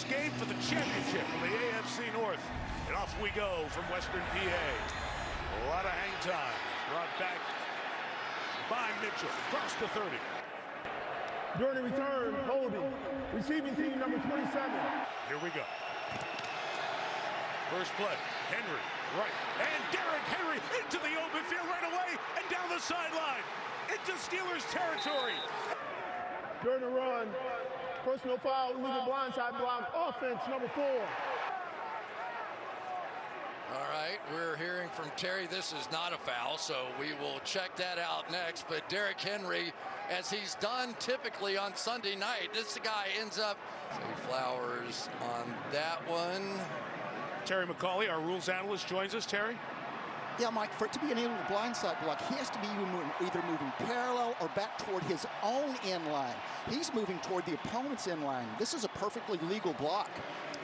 this game for the championship of the AFC North. And off we go from Western PA. A lot of hang time. Brought back by Mitchell. Across the 30. During the return, holding. Receiving team number 27. Here we go. First play. Henry, right. And Derrick Henry into the open field right away and down the sideline. Into Steelers territory. During the run, personal foul, illegal blindside block, offense number 4. All right, we're hearing from Terry this is not a foul, so we will check that out next. But Derrick Henry, as he's done typically on Sunday night, this guy ends up, say Flowers on that one. Terry McCauley, our rules analyst, joins us. Terry? Yeah, Mike, for it to be an illegal blindside block, he has to be either moving parallel or back toward his own end line. He's moving toward the opponent's end line. This is a perfectly legal block.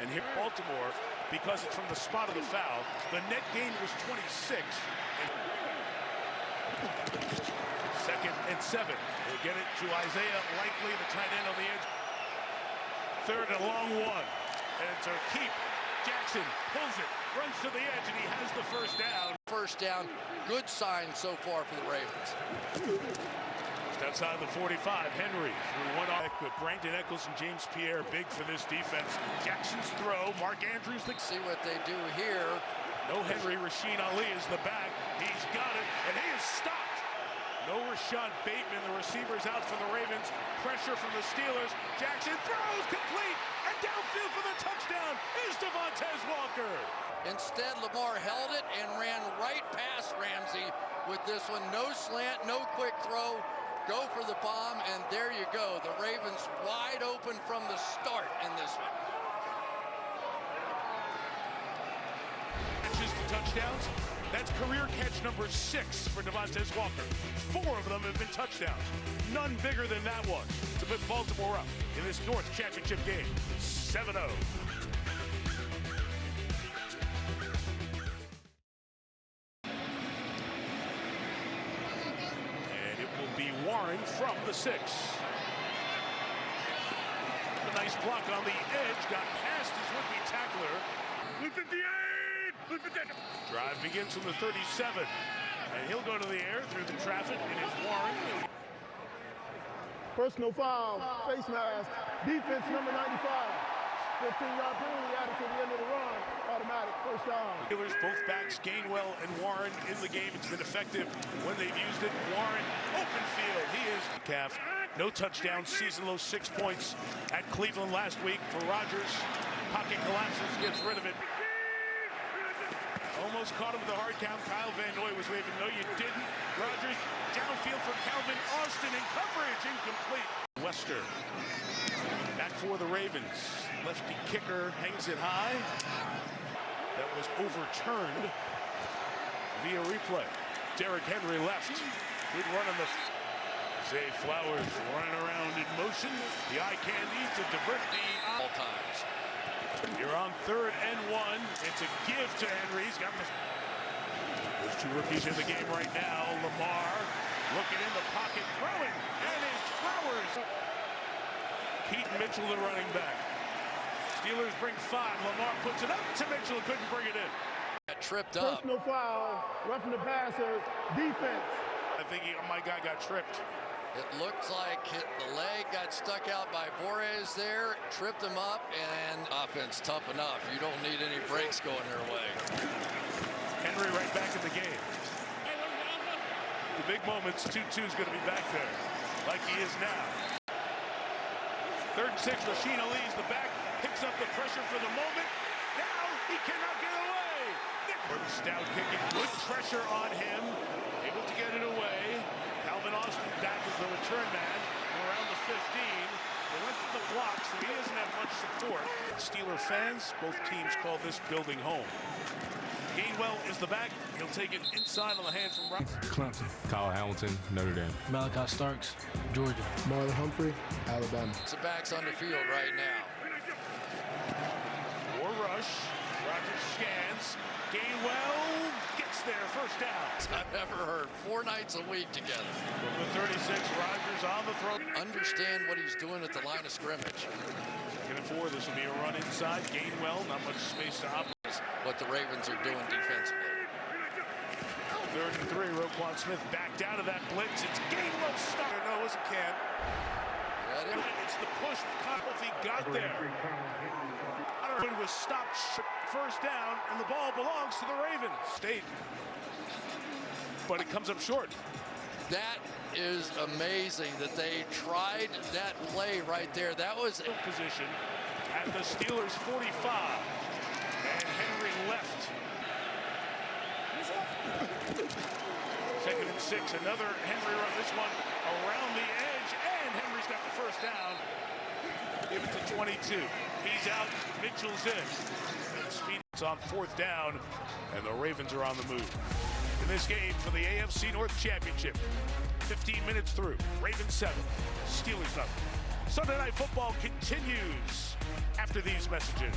And here Baltimore, because it's from the spot of the foul, the net gain was 26. Second and 7. We'll get it to Isaiah Likely, the tight end on the edge. Third and a long one. And it's a keep. Jackson pulls it, runs to the edge, and he has the first down. First down, good sign so far for the Ravens. Just outside the 45, Henry through one off, but Brandon Eccles and James Pierre big for this defense. Jackson's throw, Mark Andrews. See what they do here. No Henry, Rasheen Ali is the back. He's got it, and he is stopped. No Rashad Bateman, the receiver's out for the Ravens. Pressure from the Steelers. Jackson throws complete, and downfield for the touchdown is Devontae Walker. Instead, Lamar held it and ran right past Ramsey with this one. No slant, no quick throw. Go for the bomb, and there you go. The Ravens wide open from the start in this one. Catches to touchdowns. That's career catch number 6 for Devontae Walker. 4 of them have been touchdowns. None bigger than that one to put Baltimore up in this North Championship game. 7-0. And it will be Warren from the 6. A nice block on the edge. Got past his would-be tackler. Look at the drive begins from the 37, and he'll go to the air through the traffic. It is Warren. Personal foul, face mask, defense number 95. 15-yard penalty added to the end of the run. Automatic first down. Steelers, both backs, Gainwell and Warren in the game. It's been effective when they've used it. Warren, open field. He is calf. No touchdown, season low 6 points at Cleveland last week for Rodgers. Pocket collapses, gets rid of it. Almost caught him with a hard count. Kyle Van Noy was waving. No, you didn't. Rodgers downfield for Calvin Austin in coverage. Incomplete. Wester back for the Ravens. Lefty kicker hangs it high. That was overturned via replay. Derrick Henry left. Good run on the... Zay Flowers running around in motion. The eye candy to divert the... All times. You're on 3rd and 1. It's a give to Henry. He's got the... Those 2 rookies in the game right now. Lamar looking in the pocket, throwing, and it's Flowers. Keaton Mitchell, the running back. Steelers bring 5. Lamar puts it up to Mitchell, couldn't bring it in. Got tripped up. Personal foul, roughing the passer, defense. I think my guy got tripped. It looked like the leg got stuck out by Borres there, tripped him up, and offense tough enough. You don't need any breaks going their way. Henry right back in the game. The big moments, 2-2 is going to be back there, like he is now. 3rd and 6, Rasheen Ali's the back, picks up the pressure for the moment. Now he cannot get away. Gordon Stout kicking, good pressure on him, able to get it away. Calvin Austin back as the return man from around the 15. They went for the block, so he doesn't have much support. Steeler fans, both teams call this building home. Gainwell is the back. He'll take it inside on the hand from Rock. Clemson. Kyle Hamilton, Notre Dame. Malachi Starks, Georgia. Marlon Humphrey, Alabama. The back's on the field right now. Or rush. Rodgers scans. Gainwell gets there. First down. I've never heard 4 nights a week together. From the 36, Rodgers on the throw. Understand what he's doing at the line of scrimmage. Going to 4. This will be a run inside. Gainwell, not much space to operate. What the Ravens are doing defensively. 3rd and 3. Roquan Smith backed out of that blitz. It's Gainwell stop. No, it was a can. It's the push. If he got there. It was stopped. First down, and the ball belongs to the Ravens. State. But it comes up short. That is amazing that they tried that play right there. That was position at the Steelers 45. And Henry left. 2nd and 6. Another Henry run. This one around the edge. And Henry's got the first down. Give it to 22. He's out. Mitchell's in. And Speed's on 4th down. And the Ravens are on the move. In this game for the AFC North Championship. 15 minutes through. Ravens 7. Steelers nothing. Sunday Night Football continues after these messages.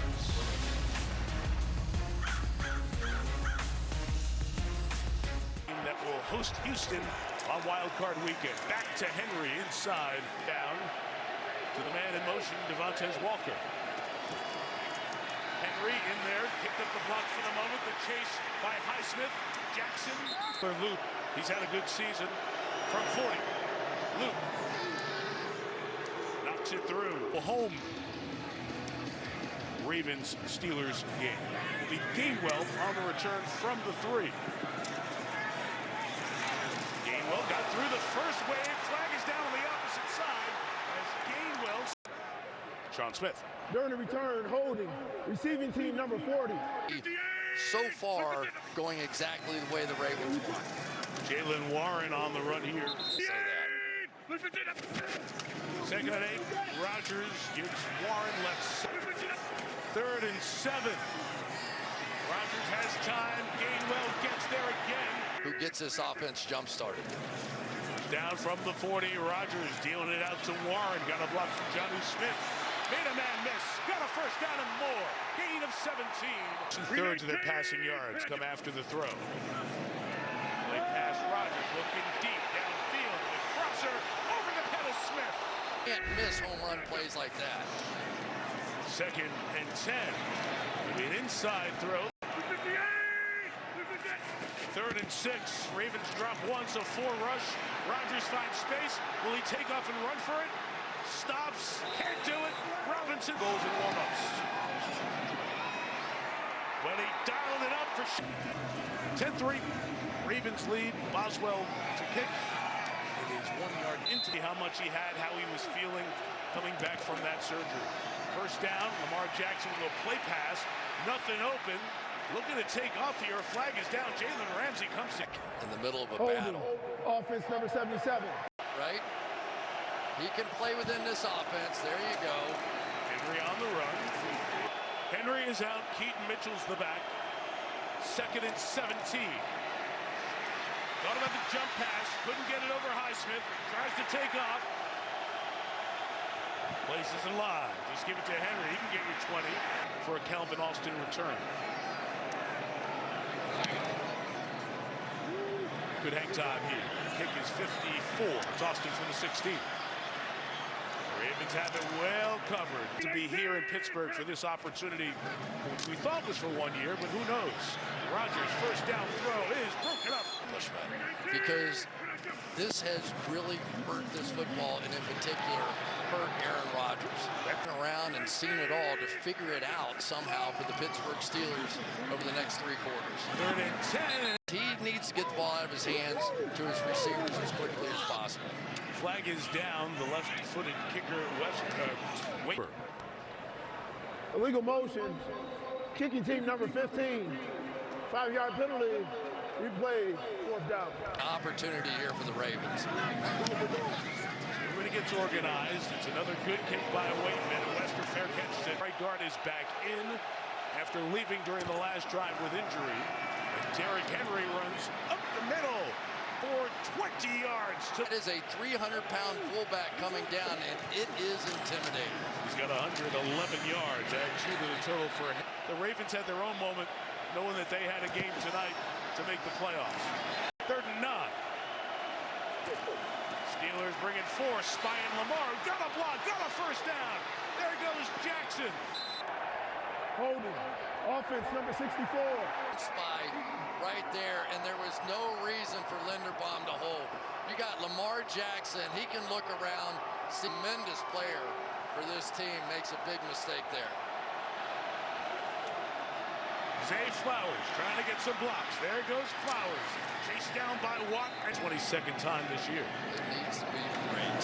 That will host Houston on Wild Card Weekend. Back to Henry inside. Down to the man in motion, Devontae Walker. Henry in there, picked up the block for the moment. The chase by Highsmith. Jackson. For Luke, he's had a good season from 40. Luke knocks it through. Home. Ravens-Steelers game. Will be Gainwell on the return from the 3. Gainwell got through the first wave. Flag is down on the opposite side as Gainwell. Sean Smith. During the return, holding, receiving team number 40. so far going exactly the way the Ravens want. Jalen Warren on the run here. Say that. 2nd and 8. Rodgers gives Warren left. 3rd and 7. Rodgers has time. Gainwell gets there again. Who gets this offense jump-started? Down from the 40. Rodgers dealing it out to Warren. Got a block from Jonnu Smith. Made a man miss. Got a first down and more. Gain of 17. 2/3 of their passing yards come after the throw. Play pass. Rodgers looking deep downfield. The crosser over the head of Smith. Can't miss home run plays like that. 2nd and 10. It'll be an inside throw. 3rd and 6. Ravens drop one, so 4 rush. Rodgers finds space. Will he take off and run for it? Stops. Can't do it. Robinson goes in warm-ups. But he dialed it up for 10-3. Ravens lead. Boswell to kick. It is 1 yard into how much he had, how he was feeling coming back from that surgery. First down. Lamar Jackson will play pass. Nothing open. Looking to take off here. Flag is down. Jalen Ramsey comes in the middle of a holding. battle. Offense number 77. Right? He can play within this offense. There you go. Henry on the run. Henry is out. Keaton Mitchell's the back. 2nd and 17. Thought about the jump pass. Couldn't get it over Highsmith. Tries to take off. Place isn't live. Just give it to Henry. He can get you 20 for a Calvin Austin return. Good hang time here. Kick is 54. It's Austin from the 16. Ravens have it well covered to be here in Pittsburgh for this opportunity, which we thought was for 1 year, but who knows? Rodgers' first down throw is broken up. Because this has really hurt this football, and in particular, hurt Aaron Rodgers. Been around and seen it all to figure it out somehow for the Pittsburgh Steelers over the next 3 quarters. 3rd and 10. He needs to get the ball out of his hands to his receivers as quickly as possible. Flag is down. The left-footed kicker, Waver. Illegal motion. Kicking team number 15. 5-yard penalty. Replay. 4th down. Opportunity here for the Ravens. Everybody gets organized. It's another good kick by Waitman. And Wester fair catch. Right guard is back in after leaving during the last drive with injury. And Derrick Henry runs up the middle for 20 yards. It is a 300-pound fullback coming down, and it is intimidating. He's got 111 yards. Add 2 to the total for him. The Ravens had their own moment, knowing that they had a game tonight to make the playoffs. 3rd and 9. Steelers bring it 4. Spying Lamar. Got a block. Got a first down. There goes Jackson. Holding. Offense number 64. Spy right there, and there was no reason for Linderbaum to hold. You got Lamar Jackson. He can look around. Tremendous player for this team. Makes a big mistake there. Zay Flowers trying to get some blocks. There goes Flowers. Chased down by Watt. 22nd time this year. It needs to be great.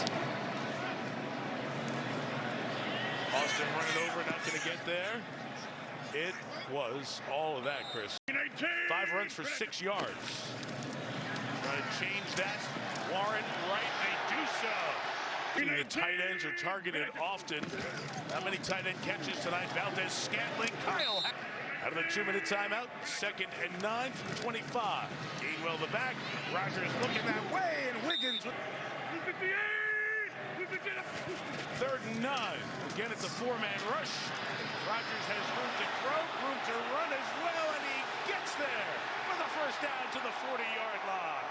Austin running over, not going to get there. It was all of that, Chris. 5 runs for 6 yards. Trying to change that. Warren right, they do so. The tight ends are targeted often. How many tight end catches tonight? Valdez, Scantling, Kyle. Out of a 2-minute timeout. 2nd and 9 from 25. Gainwell the back. Rodgers looking that way, and Wiggins. 3rd and 9. Again, it's a 4-man rush. Rodgers has room to throw, room to run as well, and he gets there for the first down to the 40-yard line.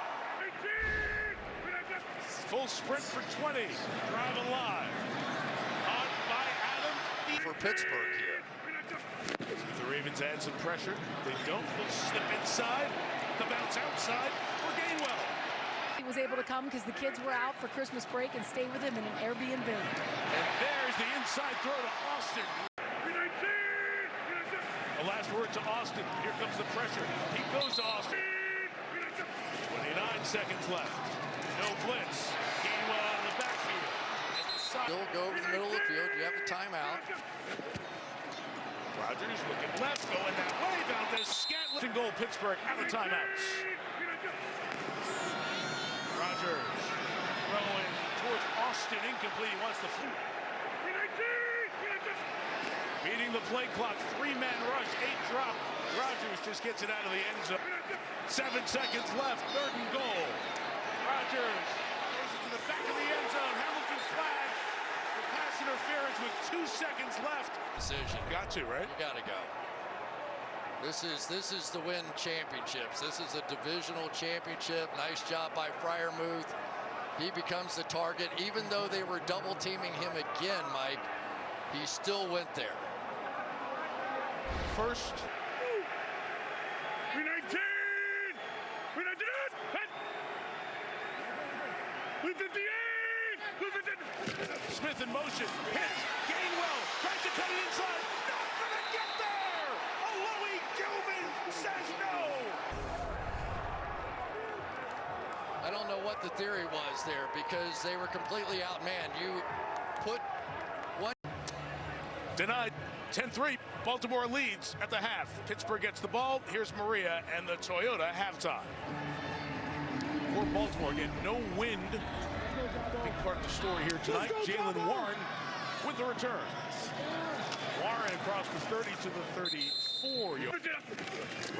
Full sprint for 20. Drive alive. Caught by Adam For Pittsburgh here. The Ravens add some pressure. They don't. They'll slip inside. The bounce outside for Gainwell. He was able to come because the kids were out for Christmas break and stay with him in an Airbnb. And there's the inside throw to Austin. The last word to Austin. Here comes the pressure. He goes to Austin. 29 seconds left. No blitz. Gainwell out of the backfield. Still go over the middle of the field. You have the timeout. Rodgers looking left, going that way. Valdez, Scantling, goal. Pittsburgh out of timeouts. Rodgers throwing towards Austin, incomplete. He wants the foot. Beating the play clock, 3-man rush, 8 drop. Rodgers just gets it out of the end zone. 7 seconds left, 3rd and goal. Rodgers takes it to the back of the end zone. Hamilton flagged for pass interference with 2 seconds left. Decision. Got to, right? You got to go. This is to win championships. This is a divisional championship. Nice job by Freiermuth. He becomes the target. Even though they were double teaming him again, Mike, he still went there. First. Smith in motion. Hits. Gainwell tries to cut it inside. Not gonna get there. Alohi Gilman says no. I don't know what the theory was there because they were completely outmanned. You put one. Denied. 10-3. Baltimore leads at the half. Pittsburgh gets the ball. Here's Maria and the Toyota halftime. For Baltimore, again, no wind. Big part of the story here tonight. Jalen Warren with the return. Warren across the 30 to the 34.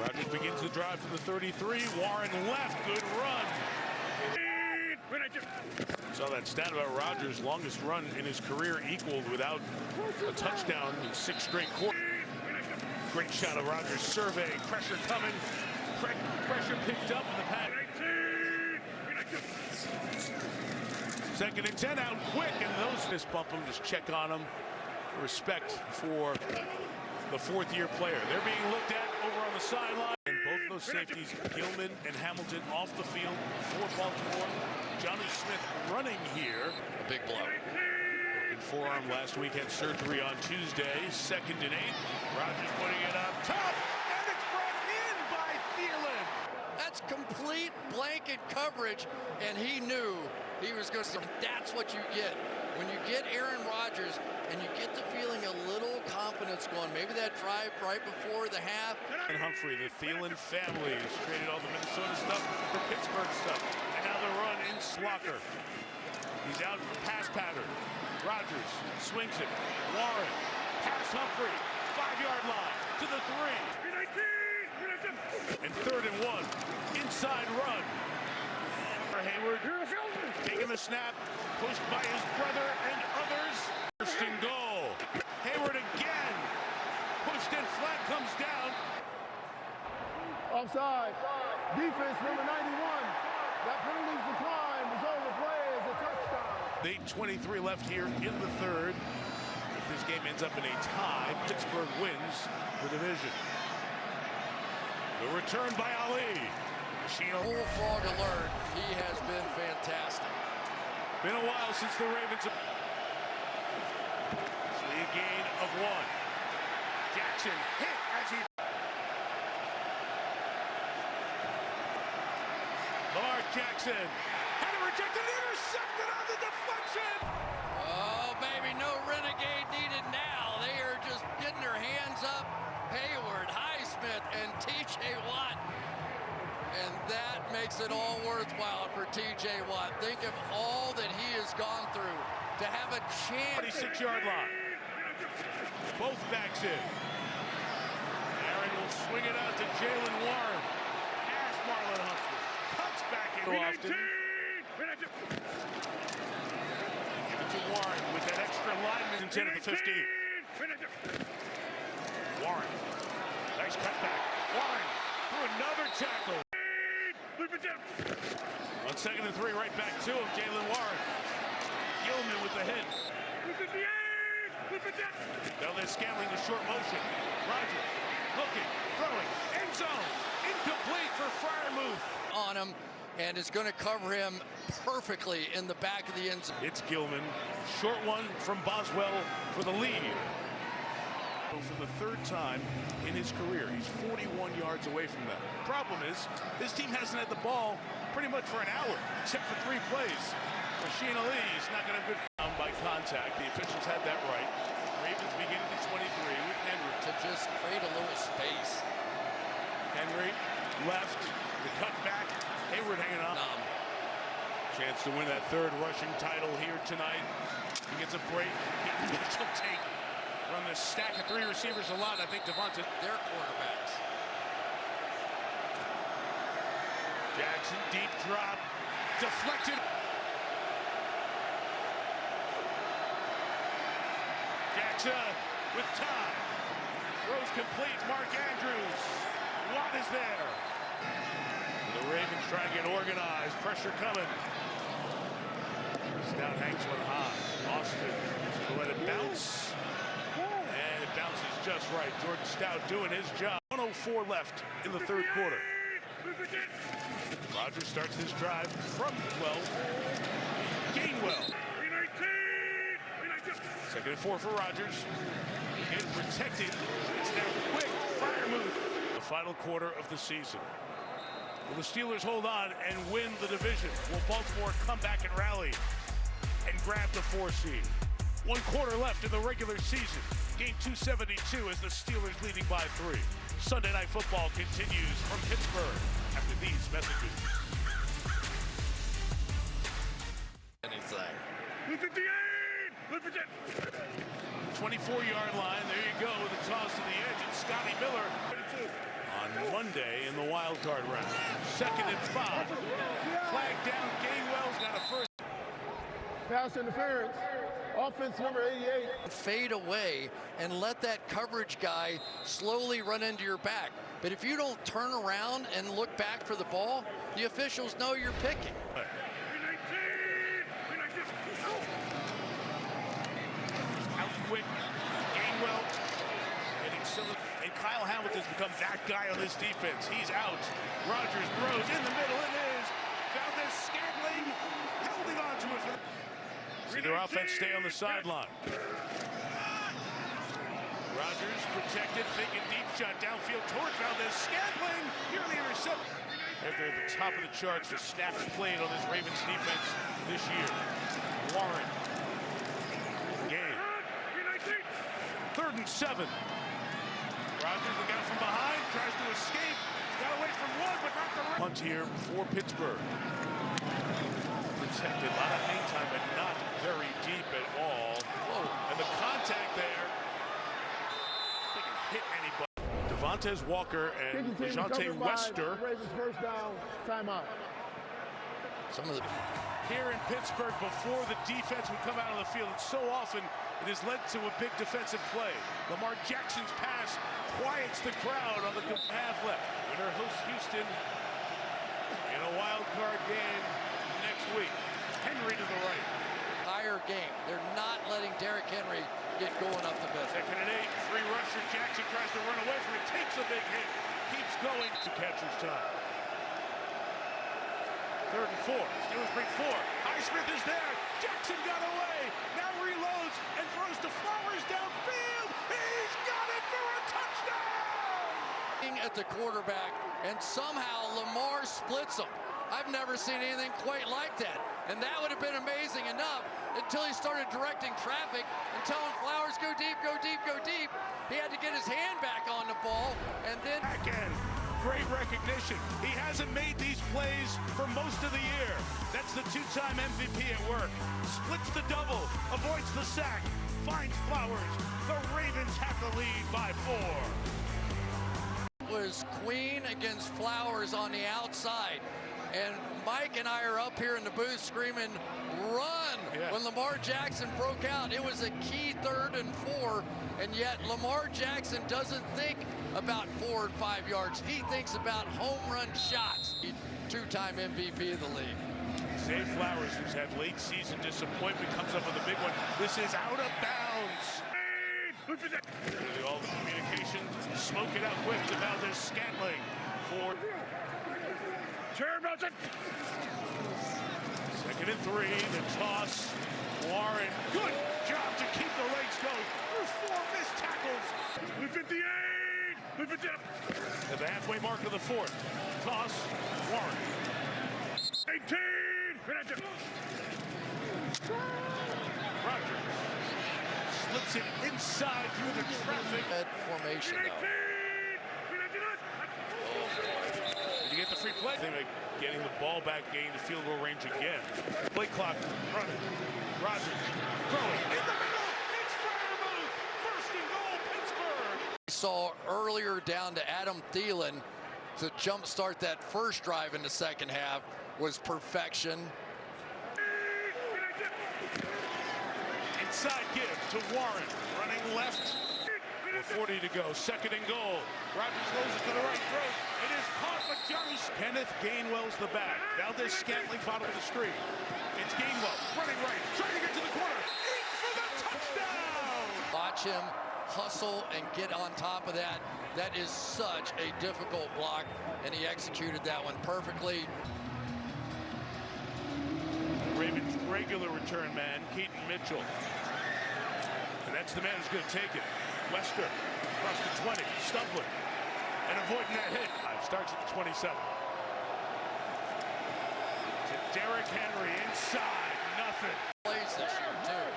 Rodgers begins the drive to the 33. Warren left. Good run. Saw that stat about Rodgers' longest run in his career equaled without a touchdown in 6 straight quarters. Great shot of Rodgers' survey. Pressure coming. Pressure picked up in the pass. 2nd and 10 out quick, and those just bump him, just check on him. Respect for the 4th-year player. They're being looked at over on the sideline. And both of those safeties, Gilman and Hamilton, off the field for Baltimore. Johnny Smith running here. A big blow. Broken forearm last week, had surgery on Tuesday. 2nd and 8. Rodgers putting it up top, and it's brought in by Thielen. That's complete blanket coverage, and he knew he was going to. That's what you get when you get Aaron Rodgers, and you get the feeling a little confidence going. Maybe that drive right before the half. And Humphrey, the Thielen family, has traded all the Minnesota stuff for Pittsburgh stuff, and now the run in Slocker. He's out pass pattern. Rodgers swings it. Warren, pass Humphrey, 5-yard line to the 3. And 3rd and 1. Inside run. Hayward taking the snap, pushed by his brother and others. 1st and goal. Hayward again. Pushed in, flat comes down. Offside. Defense number 91. That penalty's decline was on the play as a touchdown. 8:23 left here in the 3rd. If this game ends up in a tie. Pittsburgh wins the division. The return by Ali. Bullfrog alert. He has been fantastic. Been a while since the Ravens. A gain of 1. Jackson hit as he. Lamar Jackson had it rejected, intercepted on the deflection. Oh, baby, no renegade needed now. They are just getting their hands up. Hayward, Highsmith, and T.J. Watt. And that makes it all worthwhile for T.J. Watt. Think of all that he has gone through to have a chance. 26-yard line. Both backs in. Aaron will swing it out to Jalen Warren. Past Marlon Humphrey. Cuts back in often. Give it to Warren with that extra lineman in 10 at the 15. Warren. Nice cutback. Warren through another tackle. 1 second and 3, right back to him. Jalen Warren. Gilman with the hit. Valdez-Scantling to short motion. Rodgers looking, throwing, end zone. Incomplete for Freiermuth. On him, and is going to cover him perfectly in the back of the end zone. It's Gilman. Short one from Boswell for the lead. For the 3rd time in his career. He's 41 yards away from that. Problem is, this team hasn't had the ball pretty much for an hour, except for 3 plays. Rasheen Ali is not going to have good found by contact. The officials had that right. Ravens beginning at 23 with Henry. To just create a little space. Henry left, the cutback. Hayward hanging on. Chance to win that 3rd rushing title here tonight. He gets a break. Mitchell take from the stack of 3 receivers a lot. I think Devonta, their quarterbacks. Jackson, deep drop, deflected. Jackson with time. Throws complete. Mark Andrews. Watt is there. The Ravens trying to get organized. Pressure coming. Stout hangs one high. Austin is going to let it bounce. And it bounces just right. Jordan Stout doing his job. 1:04 left in the 3rd quarter. Rodgers starts this drive from 12. Gainwell. 2nd and 4 for Rodgers. Again protected. It's now quick. Freiermuth. The final quarter of the season. Will the Steelers hold on and win the division? Will Baltimore come back and rally and grab the 4 seed? 1 quarter left in the regular season. Game 272 as the Steelers leading by 3. Sunday Night Football continues from Pittsburgh after these messages. Anything. 24-yard line. There you go with a toss to the edge. And Scotty Miller on Monday in the wild card round. 2nd and 5. Flag down. Gainwell's got a first. Pass interference. Offense number 88. Fade away and let that coverage guy slowly run into your back. But if you don't turn around and look back for the ball, the officials know you're picking. Out quick. Gainwell getting some. And Kyle Hamilton's become that guy on this defense. He's out. Rodgers throws in the middle. It is. Valdez-Scantling holding on to it. See their offense stay on the sideline. Rodgers protected, thinking deep shot downfield towards Valdez-Scantling. Nearly intercept. They're at the top of the charts for snaps played on this Ravens defense this year. Warren. Game. 3rd and 7. Rodgers will get it from behind, tries to escape. Got away from one, but not the right. Punt here for Pittsburgh. Protected, a lot of hang time, but not very deep at all. Whoa. And the contact there. They can hit anybody. Devontae Walker and DeJounte Wester. Ravens first down, timeout. Some of the Here in Pittsburgh, before the defense would come out on the field, and so often it has led to a big defensive play. Lamar Jackson's pass quiets the crowd on the half left. Winner hosts Houston in a wild card game next week. Henry to the right. entire game. They're not letting Derrick Henry get going up the middle. 2nd and 8, free rusher. Jackson tries to run away from it, takes a big hit, keeps going to catcher's time. 3rd and 4, Steelers bring 4. Highsmith is there, Jackson got away, now reloads and throws to Flowers downfield. He's got it for a touchdown! At the quarterback, and somehow Lamar splits them. I've never seen anything quite like that. And that would have been amazing enough until he started directing traffic and telling Flowers, go deep, go deep, go deep. He had to get his hand back on the ball, and then Again, great recognition. He hasn't made these plays for most of the year. That's the 2-time MVP at work. Splits the double, avoids the sack, finds Flowers. The Ravens have the lead by 4. was Queen against Flowers on the outside. And Mike and I are up here in the booth screaming, run! Yeah. When Lamar Jackson broke out, it was a key 3rd and 4, and yet Lamar Jackson doesn't think about 4 and 5 yards. He thinks about home run shots. 2-time MVP of the league. Zay Flowers, who's had late season disappointment, comes up with a big one. This is out of bounds. All the communication, smoke it out quick to Valdez-Scantling for 2nd and 3, the toss. Warren, good job to keep the legs going through 4 missed tackles. 58, at the halfway mark of the 4th. Toss, Warren. 18, Rogers slips it inside through the traffic. Head formation, though. Did you get the free play? They like getting the ball back, getting the field goal range again. Play clock running. Rogers throwing in the middle. It's Freiermuth. 1st and goal, Pittsburgh. We saw earlier down to Adam Thielen to jumpstart that first drive in the 2nd half was perfection. Inside give to Warren, running left. 40 to go, 2nd and goal. Rogers rolls it to the right, throws. It is caught, but Jones. Kenneth Gainwell's the back. Valdez-Scantling bottom of the screen. It's Gainwell running right, trying to get to the corner. In for the touchdown! Watch him hustle and get on top of that. That is such a difficult block, and he executed that one perfectly. Ravens regular return man, Keaton Mitchell. And that's the man who's going to take it. Wester across the 20, stumbling and avoiding that hit. Starts at the 27. To Derrick Henry inside, nothing. Plays this year, too.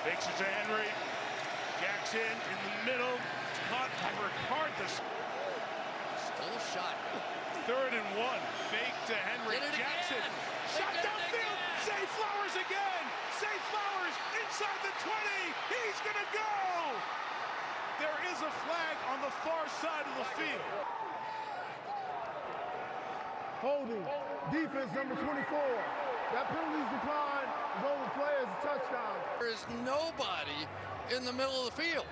Fakes it to Henry. Jackson in the middle. It's caught by Ricard. Still a shot. 3rd and 1. Fake to Henry. Did it Jackson. again. Shot They did it downfield. again. Zay Flowers again. Zay Flowers inside the 20. He's going to go. There is a flag on the far side of the field. Holding. Defense number 24. That penalty's declined. Is over play as a touchdown. There is nobody in the middle of the field.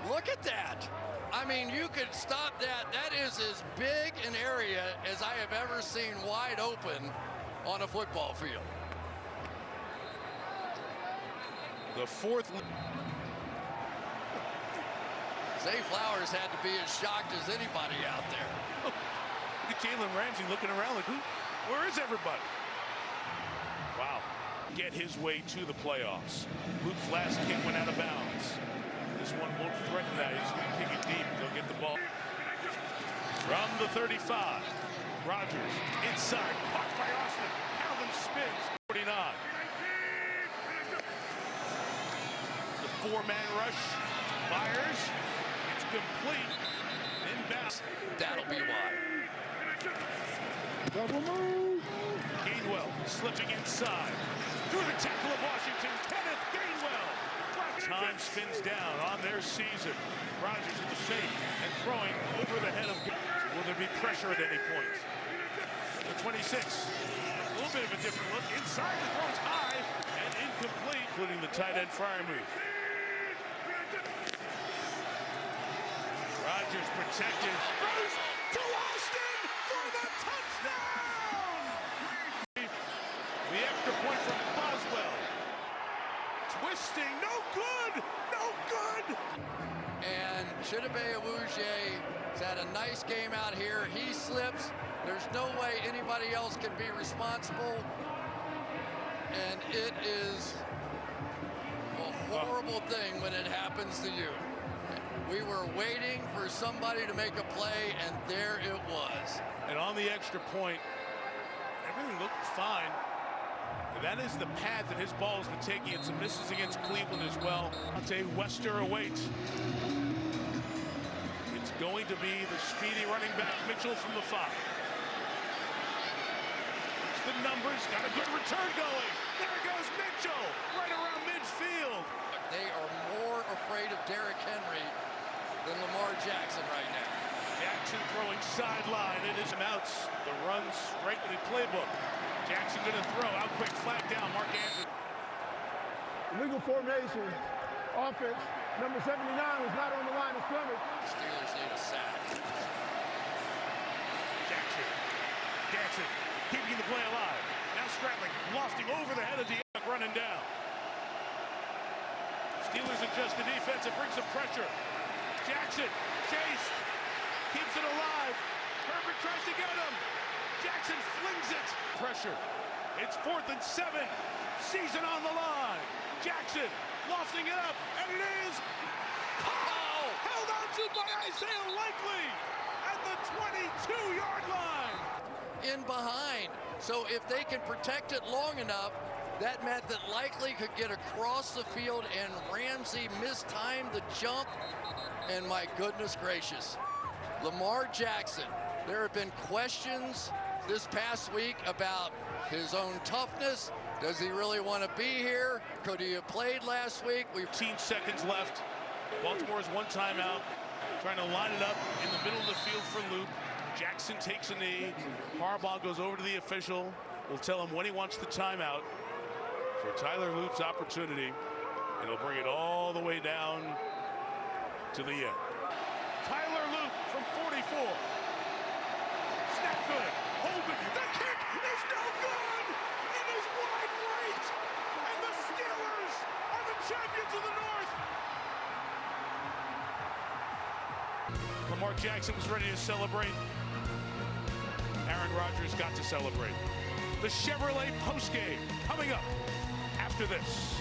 Look at that. I mean, you could stop that. That is as big an area as I have ever seen wide open on a football field. The 4th. Zay Flowers had to be as shocked as anybody out there. Look at Jalen Ramsey looking around like, where is everybody? Wow. Get his way to the playoffs. Luke's last kick went out of bounds. This one won't threaten that. He's going to kick it deep. They'll get the ball. From the 35. Rogers inside. Caught by Austin. Calvin spins. 49. The 4-man rush. Fires. It's complete. Inbound. That'll be why. Double move. Gainwell slipping inside. Through the tackle of Washington. Kenneth Gainwell. Time spins down on their season. Rogers with the fake and throwing over the head of. Will there be pressure at any point? The 26. A little bit of a different look. Inside, the throws high and incomplete, including the tight end Freiermuth. Rogers protected. Throws to Austin for the touchdown! no good, no good. And Chidobe Awuzie has had a nice game out here. He slips. There's no way anybody else can be responsible. And it is a horrible thing when it happens to you. We were waiting for somebody to make a play, and there it was. And on the extra point, everything looked fine. And that is the path that his ball has been taking. It's some misses against Cleveland as well. Wester awaits. It's going to be the speedy running back, Mitchell, from the 5. It's the numbers, got a good return going. There goes Mitchell, right around midfield. They are more afraid of Derrick Henry than Lamar Jackson right now. Jackson throwing sideline. It is outs. The runs right in the playbook. Jackson going to throw. Out quick, flag down. Mark Andrews. Illegal formation. Offense. Number 79 was not on the line of scrimmage. The Steelers need a sack. Jackson. Jackson keeping the play alive. Now scrambling. Lofting over the head of the running down. Steelers adjust the defense. It brings some pressure. Jackson chased. Keeps it alive. Herbert tries to get him. Jackson flings it. Pressure. It's 4th and 7. Season on the line. Jackson lofting it up, and it is held on to by Isaiah Likely at the 22-yard line. In behind. So if they can protect it long enough, that meant that Likely could get across the field, and Ramsey mistimed the jump. And my goodness gracious, Lamar Jackson, there have been questions this past week about his own toughness. Does he really want to be here? Could he have played last week? 15 seconds left. Baltimore's one timeout, trying to line it up in the middle of the field for Loop. Jackson takes a knee. Harbaugh goes over to the official. Will tell him when he wants the timeout for Tyler Loop's opportunity. And he'll bring it all the way down to the end. Tyler Loop from 44. Snap good. Hold it. The kick is no good. It is wide right. And the Steelers are the champions of the North. Lamar Jackson was ready to celebrate. Aaron Rodgers got to celebrate. The Chevrolet postgame coming up after this.